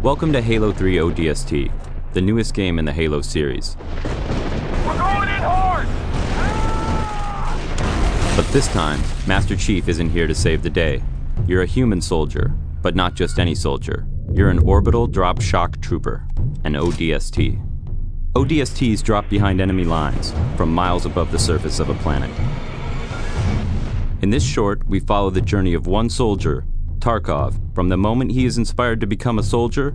Welcome to Halo 3 ODST, the newest game in the Halo series. We're going in hard! But this time, Master Chief isn't here to save the day. You're a human soldier, but not just any soldier. You're an orbital drop shock trooper, an ODST. ODSTs drop behind enemy lines, from miles above the surface of a planet. In this short, we follow the journey of one soldier, Tarkov, from the moment he is inspired to become a soldier,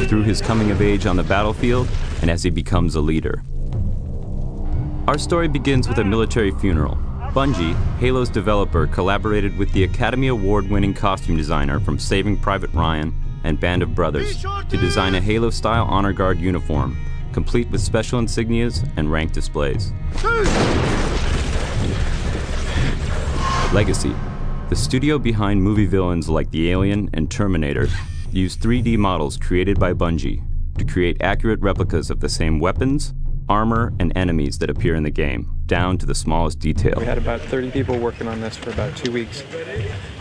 through his coming of age on the battlefield, and as he becomes a leader. Our story begins with a military funeral. Bungie, Halo's developer, collaborated with the Academy Award-winning costume designer from Saving Private Ryan and Band of Brothers to design a Halo-style Honor Guard uniform, complete with special insignias and rank displays. Legacy. The studio behind movie villains like the Alien and Terminator used 3D models created by Bungie to create accurate replicas of the same weapons, armor, and enemies that appear in the game, down to the smallest detail. We had about 30 people working on this for about 2 weeks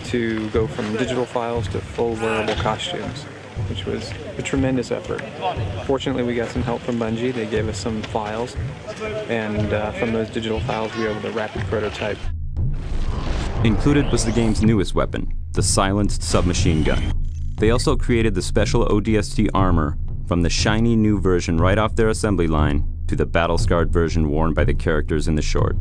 to go from digital files to full wearable costumes, which was a tremendous effort. Fortunately, we got some help from Bungie. They gave us some files, and from those digital files, we were able to rapid prototype. Included was the game's newest weapon, the silenced submachine gun. They also created the special ODST armor from the shiny new version right off their assembly line to the battle-scarred version worn by the characters in the short.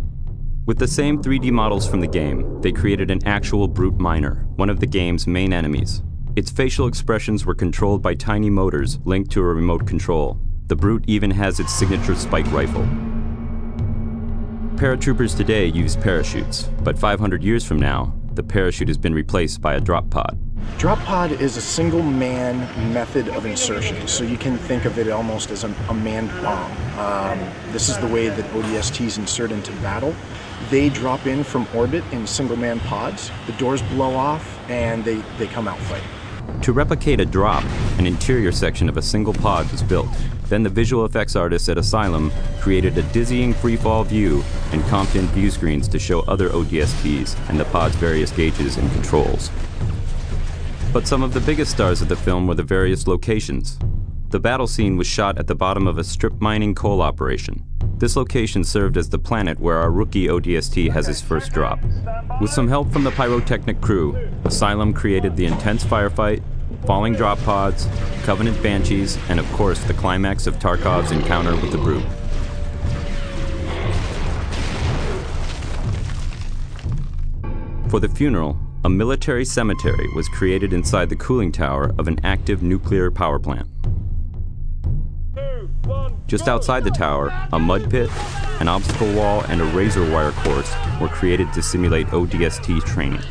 With the same 3D models from the game, they created an actual brute miner, one of the game's main enemies. Its facial expressions were controlled by tiny motors linked to a remote control. The brute even has its signature spike rifle. Paratroopers today use parachutes, but 500 years from now, the parachute has been replaced by a drop pod. Drop pod is a single-man method of insertion, so you can think of it almost as a manned bomb. This is the way that ODSTs insert into battle. They drop in from orbit in single-man pods, the doors blow off, and they come out fighting. To replicate a drop, an interior section of a single pod was built. Then the visual effects artists at Asylum created a dizzying freefall view and comped in view screens to show other ODSTs and the pod's various gauges and controls. But some of the biggest stars of the film were the various locations. The battle scene was shot at the bottom of a strip mining coal operation. This location served as the planet where our rookie ODST has his first drop. With some help from the pyrotechnic crew, Asylum created the intense firefight, falling drop pods, Covenant Banshees, and of course the climax of Tarkov's encounter with the brute. For the funeral, a military cemetery was created inside the cooling tower of an active nuclear power plant. Just outside the tower, a mud pit, an obstacle wall, and a razor wire course were created to simulate ODST training.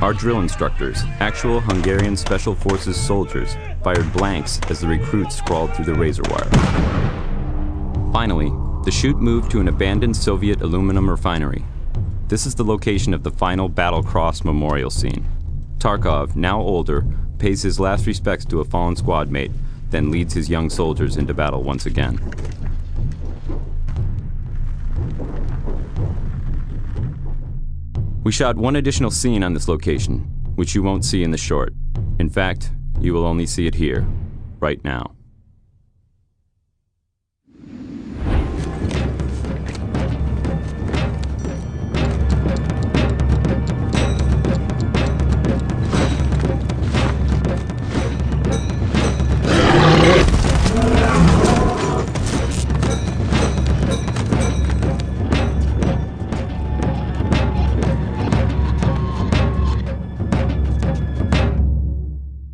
Our drill instructors, actual Hungarian Special Forces soldiers, fired blanks as the recruits crawled through the razor wire. Finally, the shoot moved to an abandoned Soviet aluminum refinery. This is the location of the final Battle Cross memorial scene. Tarkov, now older, pays his last respects to a fallen squad mate, then leads his young soldiers into battle once again. We shot one additional scene on this location, which you won't see in the short. In fact, you will only see it here, right now.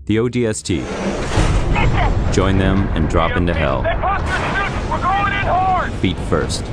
The ODST. Join them and drop into hell. We're going in hard! Feet first.